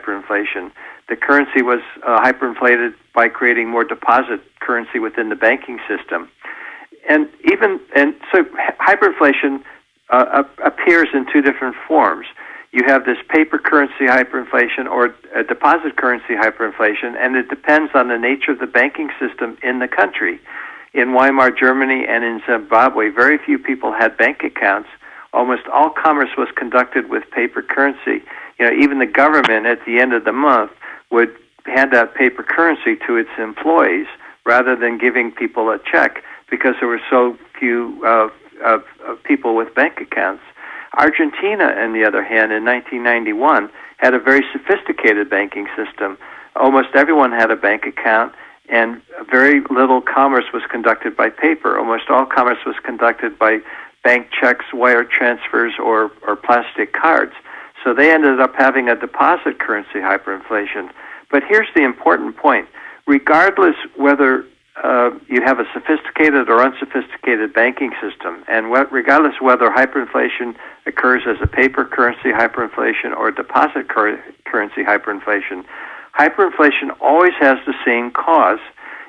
hyperinflation. The currency was hyperinflated by creating more deposit currency within the banking system. And so hyperinflation appears in two different forms. You have this paper currency hyperinflation or a deposit currency hyperinflation, and it depends on the nature of the banking system in the country. In Weimar, Germany, and in Zimbabwe, very few people had bank accounts. Almost all commerce was conducted with paper currency. Even the government at the end of the month would hand out paper currency to its employees rather than giving people a check because there were so few of people with bank accounts. Argentina, on the other hand, in 1991, had a very sophisticated banking system. Almost everyone had a bank account, and very little commerce was conducted by paper. Almost all commerce was conducted by bank checks, wire transfers, or plastic cards. So they ended up having a deposit currency hyperinflation. But here's the important point. Regardless whether you have a sophisticated or unsophisticated banking system, and regardless whether hyperinflation occurs as a paper currency hyperinflation or deposit currency hyperinflation, hyperinflation always has the same cause.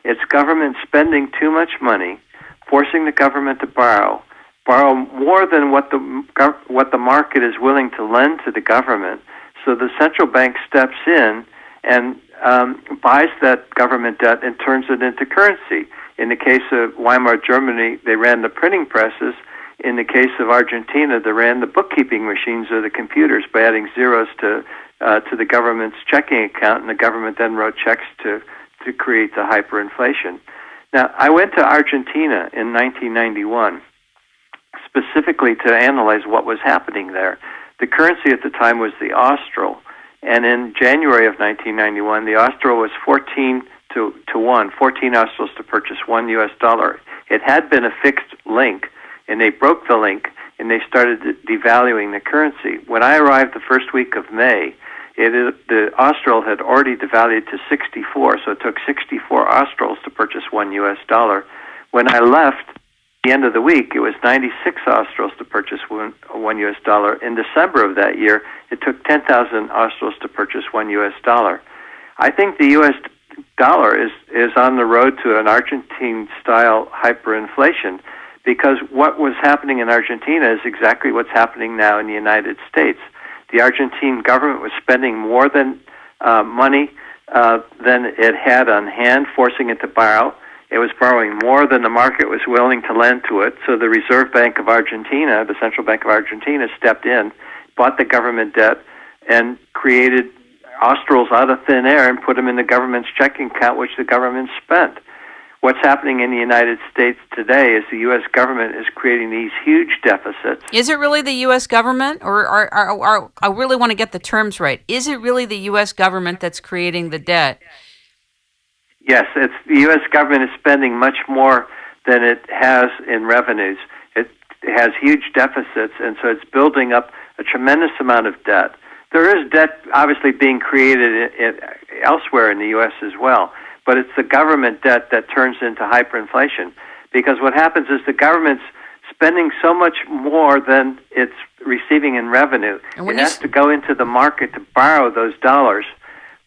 It's government spending too much money, forcing the government to borrow more than what the market is willing to lend to the government. So the central bank steps in and buys that government debt and turns it into currency. In the case of Weimar, Germany, they ran the printing presses. In the case of Argentina, they ran the bookkeeping machines or the computers by adding zeros to the government's checking account, and the government then wrote checks to create the hyperinflation. Now, I went to Argentina in 1991 specifically to analyze what was happening there. The currency at the time was the austral, and in January of 1991, the austral was 14 to 1, 14 australs to purchase $1. It had been a fixed link, and they broke the link, and they started devaluing the currency. When I arrived the first week of May, the austral had already devalued to 64, so it took 64 australs to purchase $1. When I left at the end of the week, it was 96 australs to purchase $1. In December of that year, it took 10,000 australs to purchase $1. I think the U.S. dollar is on the road to an Argentine-style hyperinflation, because what was happening in Argentina is exactly what's happening now in the United States. The Argentine government was spending more than money than it had on hand, forcing it to borrow. It was borrowing more than the market was willing to lend to it. So the Reserve Bank of Argentina, the Central Bank of Argentina, stepped in, bought the government debt, and created australs out of thin air and put them in the government's checking account, which the government spent. What's happening in the United States today is the U.S. government is creating these huge deficits. Is it really the U.S. government? Or I really want to get the terms right. Is it really the U.S. government that's creating the debt? Yes, it's the U.S. government is spending much more than it has in revenues. It has huge deficits, and so it's building up a tremendous amount of debt. There is debt obviously being created elsewhere in the U.S. as well, but it's the government debt that turns into hyperinflation, because what happens is the government's spending so much more than it's receiving in revenue. It has to go into the market to borrow those dollars,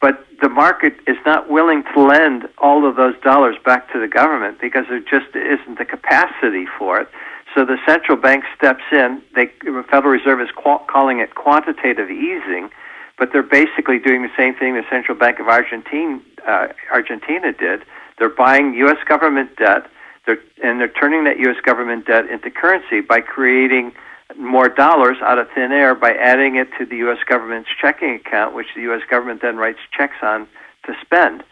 but the market is not willing to lend all of those dollars back to the government because there just isn't the capacity for it. So the central bank steps in. The Federal Reserve is calling it quantitative easing, but they're basically doing the same thing the Central Bank of Argentina did. They're buying U.S. government debt, and they're turning that U.S. government debt into currency by creating more dollars out of thin air by adding it to the U.S. government's checking account, which the U.S. government then writes checks on to spend.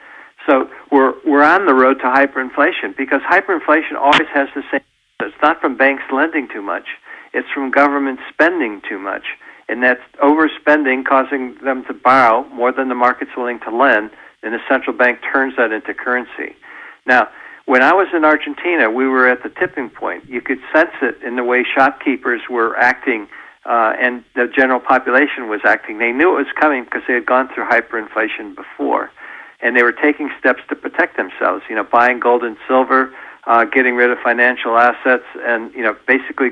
So we're on the road to hyperinflation, because hyperinflation always has the same. It's not from banks lending too much. It's from government spending too much. And that's overspending causing them to borrow more than the market's willing to lend, and the central bank turns that into currency. Now, when I was in Argentina, we were at the tipping point. You could sense it in the way shopkeepers were acting and the general population was acting. They knew it was coming because they had gone through hyperinflation before, and they were taking steps to protect themselves, buying gold and silver, getting rid of financial assets, and basically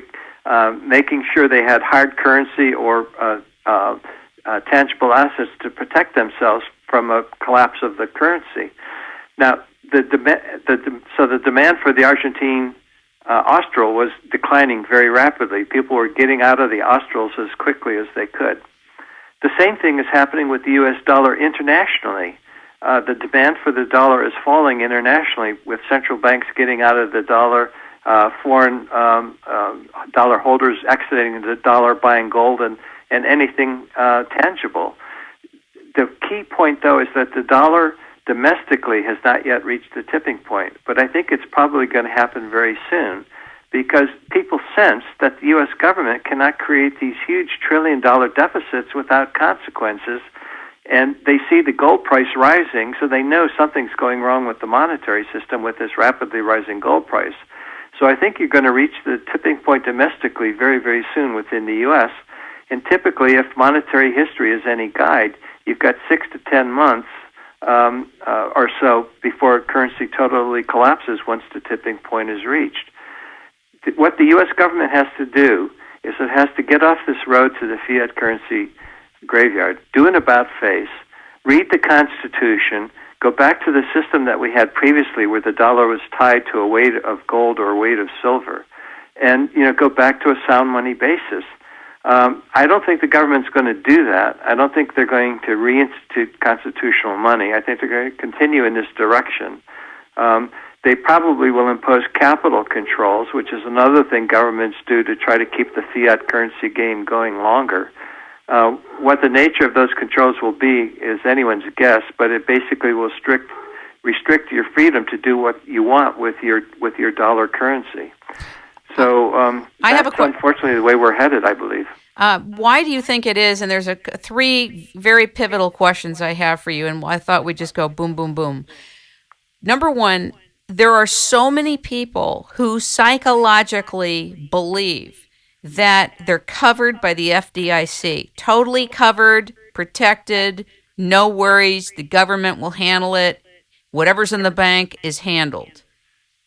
making sure they had hard currency or tangible assets to protect themselves from a collapse of the currency. Now, the demand for the Argentine austral was declining very rapidly. People were getting out of the australs as quickly as they could. The same thing is happening with the U.S. dollar internationally. The demand for the dollar is falling internationally, with central banks getting out of the dollar, foreign dollar holders exiting the dollar, buying gold and anything tangible. The key point, though, is that the dollar domestically has not yet reached the tipping point, but I think it's probably going to happen very soon, because people sense that the U.S. government cannot create these huge trillion-dollar deficits without consequences, and they see the gold price rising, so they know something's going wrong with the monetary system with this rapidly rising gold price. So I think you're going to reach the tipping point domestically very, very soon within the U.S., and typically, if monetary history is any guide, you've got 6 to 10 months or so before currency totally collapses once the tipping point is reached. What the U.S. government has to do is it has to get off this road to the fiat currency graveyard, do an about-face, read the Constitution, go back to the system that we had previously where the dollar was tied to a weight of gold or a weight of silver, and go back to a sound money basis. I don't think the government's going to do that. I don't think they're going to reinstitute constitutional money. I think they're going to continue in this direction. They probably will impose capital controls, which is another thing governments do to try to keep the fiat currency game going longer. What the nature of those controls will be is anyone's guess, but it basically will restrict your freedom to do what you want with your dollar currency. So that's unfortunately the way we're headed, I believe. Why do you think it is? And there's three very pivotal questions I have for you, and I thought we'd just go boom, boom, boom. Number one, there are so many people who psychologically believe that they're covered by the FDIC, totally covered, protected, no worries, the government will handle it, whatever's in the bank is handled.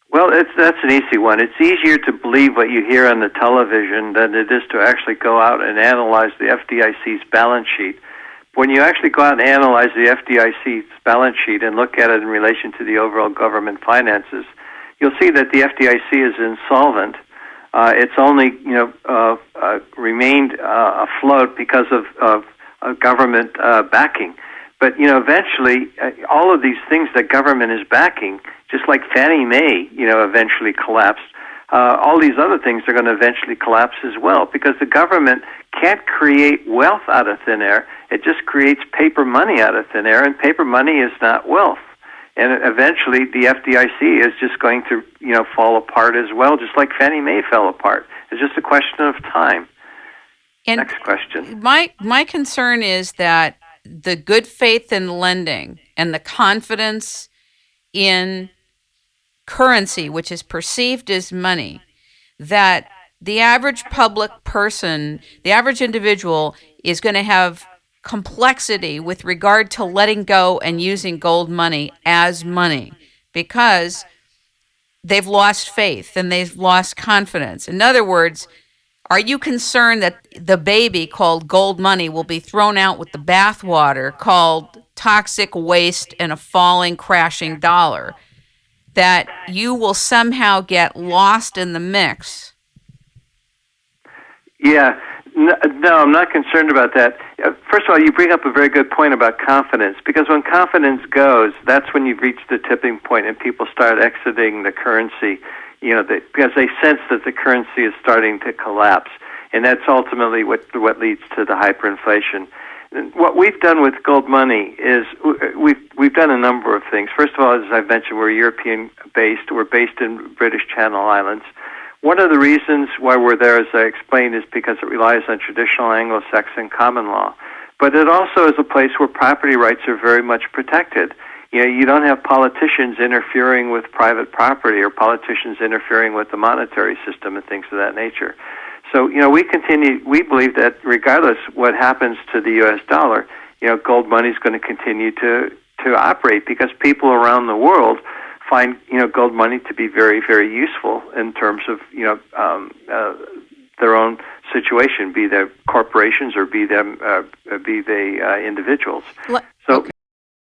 Well, that's an easy one. It's easier to believe what you hear on the television than it is to actually go out and analyze the FDIC's balance sheet. When you actually go out and analyze the FDIC's balance sheet and look at it in relation to the overall government finances, you'll see that the FDIC is insolvent. It's only remained afloat because of government backing. But eventually, all of these things that government is backing, just like Fannie Mae, eventually collapsed. All these other things are going to eventually collapse as well, because the government can't create wealth out of thin air. It just creates paper money out of thin air, and paper money is not wealth. And eventually, the FDIC is just going to, fall apart as well, just like Fannie Mae fell apart. It's just a question of time. And next question. My concern is that the good faith in lending and the confidence in currency, which is perceived as money, that the average public person, the average individual, is going to have complexity with regard to letting go and using gold money as money, because they've lost faith and they've lost confidence. In other words, are you concerned that the baby called gold money will be thrown out with the bathwater called toxic waste and a falling, crashing dollar? That you will somehow get lost in the mix? Yeah. No, I'm not concerned about that. First of all, you bring up a very good point about confidence, because when confidence goes, that's when you've reached the tipping point and people start exiting the currency, because they sense that the currency is starting to collapse. And that's ultimately what leads to the hyperinflation. What we've done with GoldMoney is we've done a number of things. First of all, as I've mentioned, we're European-based. We're based in British Channel Islands. One of the reasons why we're there, as I explained, is because it relies on traditional Anglo-Saxon common law. But it also is a place where property rights are very much protected. You don't have politicians interfering with private property or politicians interfering with the monetary system and things of that nature. So, we believe that regardless what happens to the U.S. dollar, gold money is going to continue to operate, because people around the world find, gold money to be very, very useful in terms of, their own situation, be they corporations or be they individuals. Le- So okay.